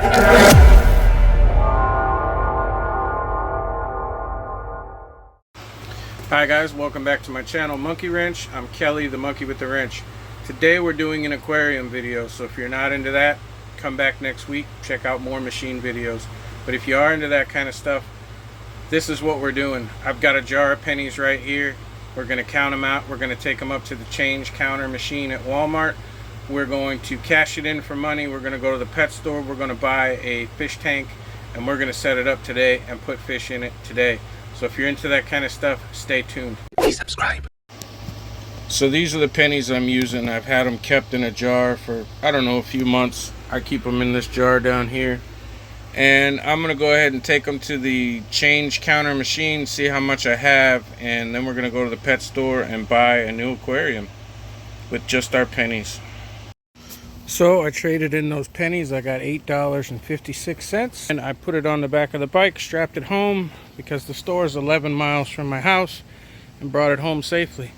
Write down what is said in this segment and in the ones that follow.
Hi guys, welcome back to my channel Monkey Wrench. I'm Kelly, the monkey with the wrench. Today we're doing an aquarium video, so if you're not into that, come back next week, check out more machine videos. But if you are into that kind of stuff, this is what we're doing. I've got a jar of pennies right here. We're going to count them out. We're going to take them up to the change counter machine at Walmart. We're going to cash it in for money. We're going to go to the pet store. We're going to buy a fish tank, and we're going to set it up today and put fish in it today. So if you're into that kind of stuff, stay tuned. Please subscribe. So these are the pennies I'm using. I've had them kept in a jar for, I don't know, a few months. I keep them in this jar down here. And I'm going to go ahead and take them to the change counter machine, see how much I have, and then we're going to go to the pet store and buy a new aquarium with just our pennies. So I traded in those pennies. I got $8.56, and I put it on the back of the bike, strapped it home because the store is 11 miles from my house, and brought it home safely.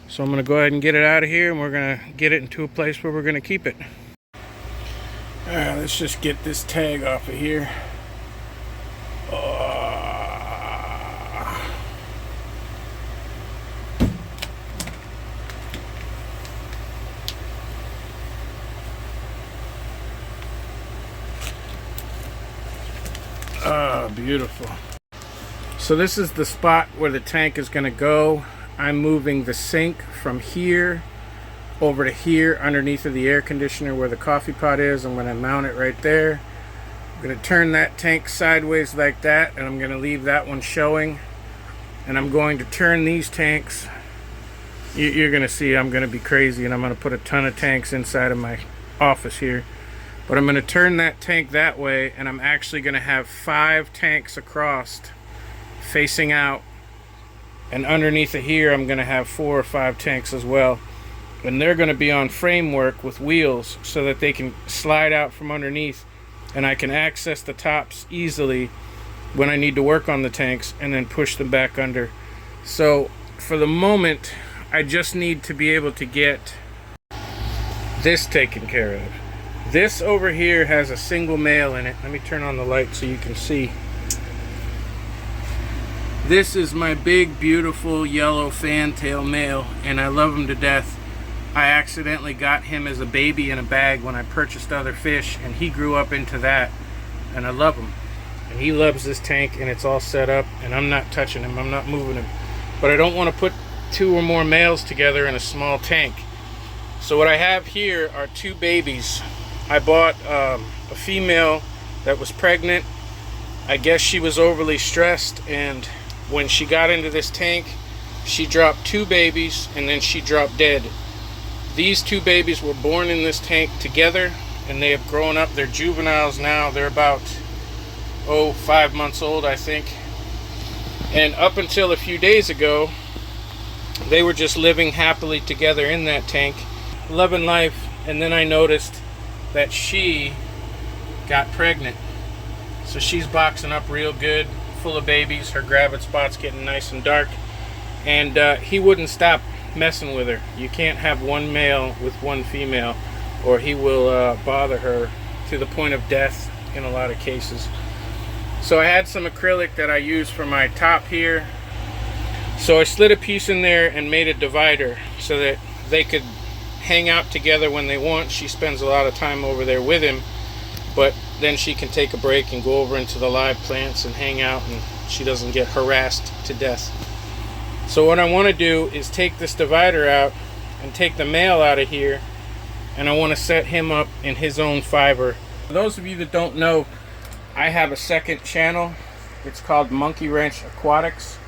So I'm going to go ahead and get it out of here, and we're going to get it into a place where we're going to keep it. Alright, let's just get this tag off of here. Beautiful. So this is the spot where the tank is going to go. I'm moving the sink from here over to here underneath of the air conditioner where the coffee pot is. I'm going to mount it right there. I'm going to turn that tank sideways like that, and I'm going to leave that one showing. And I'm going to turn these tanks. You're going to see I'm going to be crazy, and I'm going to put a ton of tanks inside of my office here. But I'm going to turn that tank that way, and I'm actually going to have 5 tanks across facing out. And underneath of here, I'm going to have 4 or 5 tanks as well. And they're going to be on framework with wheels so that they can slide out from underneath, and I can access the tops easily when I need to work on the tanks and then push them back under. So for the moment, I just need to be able to get this taken care of. This over here has a single male in it. Let me turn on the light so you can see. This is my big, beautiful yellow fantail male, and I love him to death. I accidentally got him as a baby in a bag when I purchased other fish, and he grew up into that, and I love him. And he loves this tank, and it's all set up, and I'm not touching him, I'm not moving him. But I don't want to put 2 or more males together in a small tank. So what I have here are 2 babies. I bought a female that was pregnant. I guess she was overly stressed, and when she got into this tank, she dropped 2 babies, and then she dropped dead. These 2 babies were born in this tank together, and they have grown up. They're juveniles now. They're about 5 months old, I think. And up until a few days ago, they were just living happily together in that tank, loving life. And then I noticed that she got pregnant. So she's boxing up real good, full of babies. Her gravid spot's getting nice and dark. And he wouldn't stop messing with her. You can't have one male with one female, or he will bother her to the point of death in a lot of cases. So I had some acrylic that I used for my top here. So I slid a piece in there and made a divider so that they could hang out together when they want. She spends a lot of time over there with him, but then she can take a break and go over into the live plants and hang out, and she doesn't get harassed to death. So what I want to do is take this divider out and take the male out of here, and I want to set him up in his own fiber. For those of you that don't know, I have a second channel. It's called Monkey Wrench Aquatics,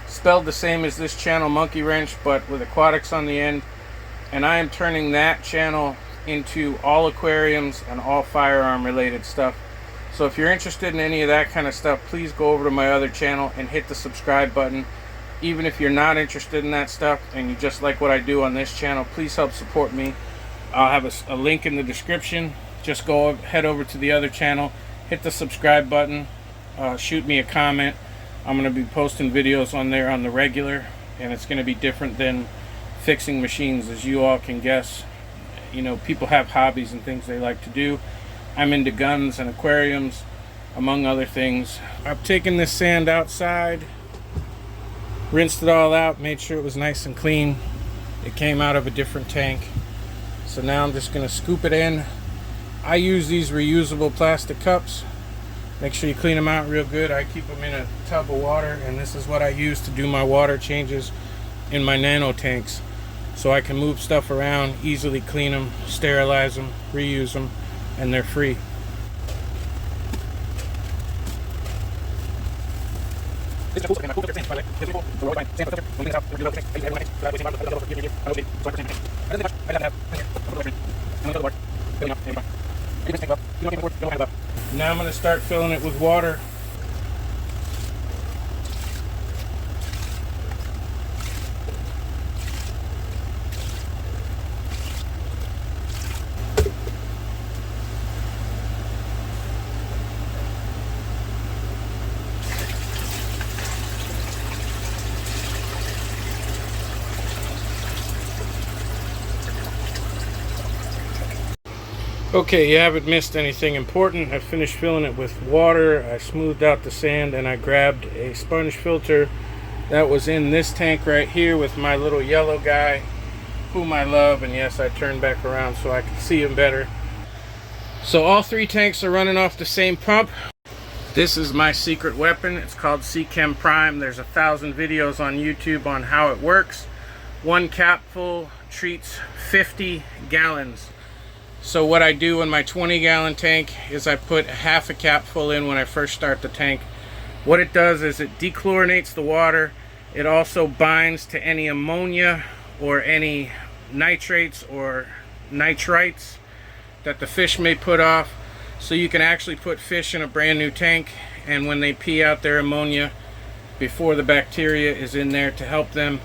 spelled the same as this channel, Monkey Wrench, but with aquatics on the end. And I am turning that channel into all aquariums and all firearm related stuff. So if you're interested in any of that kind of stuff, please go over to my other channel and hit the subscribe button. Even if you're not interested in that stuff and you just like what I do on this channel, please help support me. I'll have a link in the description. Just head over to the other channel, hit the subscribe button, shoot me a comment. I'm going to be posting videos on there on the regular, and it's going to be different than fixing machines, as you all can guess. You know, people have hobbies and things they like to do. I'm into guns and aquariums, among other things. I've taken this sand outside, rinsed it all out, made sure it was nice and clean. It came out of a different tank. So now I'm just going to scoop it in. I use these reusable plastic cups. Make sure you clean them out real good. I keep them in a tub of water, and this is what I use to do my water changes in my nano tanks. So I can move stuff around, easily clean them, sterilize them, reuse them, and they're free. Now I'm going to start filling it with water. Okay, you haven't missed anything important. I finished filling it with water. I smoothed out the sand, and I grabbed a sponge filter that was in this tank right here with my little yellow guy, whom I love. And yes, I turned back around so I could see him better. So all three tanks are running off the same pump. This is my secret weapon. It's called Chem Prime. There's 1,000 videos on YouTube on how it works. One capful treats 50 gallons. So what I do in my 20-gallon tank is I put half a capful in when I first start the tank. What it does is it dechlorinates the water. It also binds to any ammonia or any nitrates or nitrites that the fish may put off. So you can actually put fish in a brand new tank, and when they pee out their ammonia before the bacteria is in there to help them,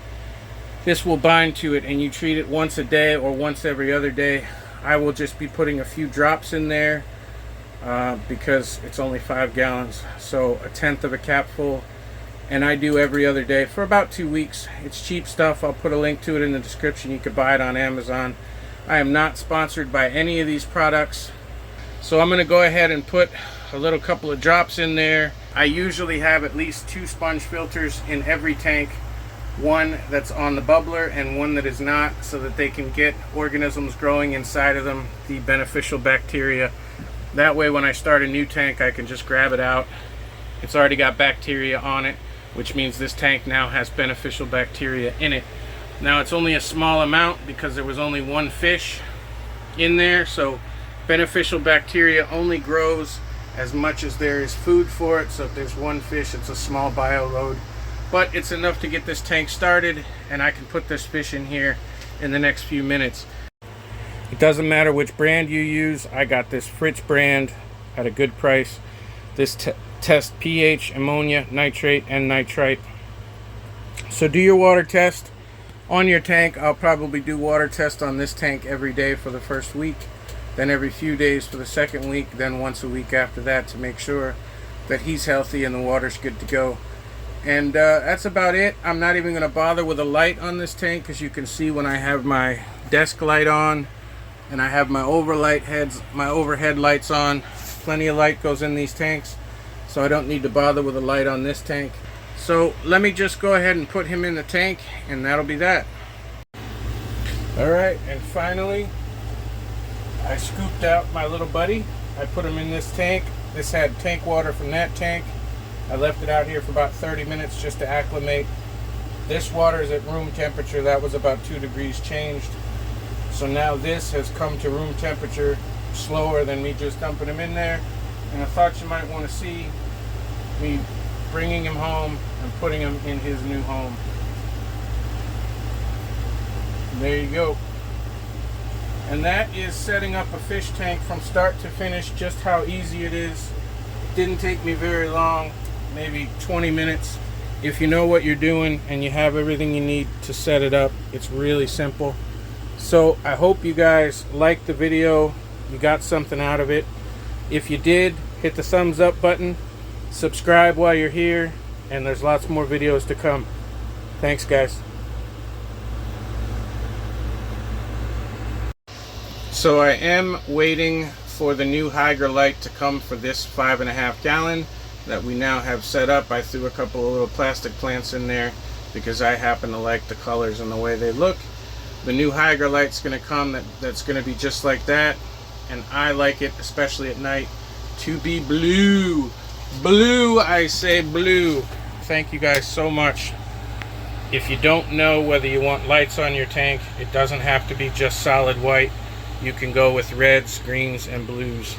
this will bind to it, and you treat it once a day or once every other day. I will just be putting a few drops in there because it's only 5 gallons, so 1/10 of a capful, and I do every other day for about 2 weeks. It's cheap stuff. I'll put a link to it in the description. You could buy it on Amazon. I am not sponsored by any of these products, so I'm going to go ahead and put a couple of drops in there. I usually have at least 2 sponge filters in every tank. One that's on the bubbler and one that is not, so that they can get organisms growing inside of them, the beneficial bacteria. That way when I start a new tank, I can just grab it out. It's already got bacteria on it, which means this tank now has beneficial bacteria in it. Now it's only a small amount because there was only one fish in there, so beneficial bacteria only grows as much as there is food for it. So if there's one fish, it's a small bio load. But it's enough to get this tank started, and I can put this fish in here in the next few minutes. It doesn't matter which brand you use. I got this Frieght brand at a good price. This tests pH, ammonia, nitrate, and nitrite. So do your water test on your tank. I'll probably do water test on this tank every day for the first week, then every few days for the second week, then once a week after that, to make sure that he's healthy and the water's good to go. And that's about it. I'm not even going to bother with a light on this tank, because you can see when I have my desk light on and I have my overhead lights on, plenty of light goes in these tanks, so I don't need to bother with a light on this tank. So let me just go ahead and put him in the tank, and that'll be that. Alright, and finally I scooped out my little buddy. I put him in this tank. This had tank water from that tank. I left it out here for about 30 minutes just to acclimate. This water is at room temperature. That was about 2 degrees changed. So now this has come to room temperature slower than me just dumping him in there. And I thought you might want to see me bringing him home and putting him in his new home. And there you go. And that is setting up a fish tank from start to finish, just how easy it is. It didn't take me very long. Maybe 20 minutes. If you know what you're doing and you have everything you need to set it up, it's really simple. So I hope you guys liked the video, you got something out of it. If you did, hit the thumbs up button, subscribe while you're here, and there's lots more videos to come. Thanks, guys. So I am waiting for the new Hygrolite to come for this 5.5 gallon that we now have set up. I threw a couple of little plastic plants in there because I happen to like the colors and the way they look. The new Hygrolite's going to come that's going to be just like that, and I like it, especially at night, to be blue. Blue, I say blue. Thank you guys so much. If you don't know whether you want lights on your tank, it doesn't have to be just solid white. You can go with reds, greens, and blues.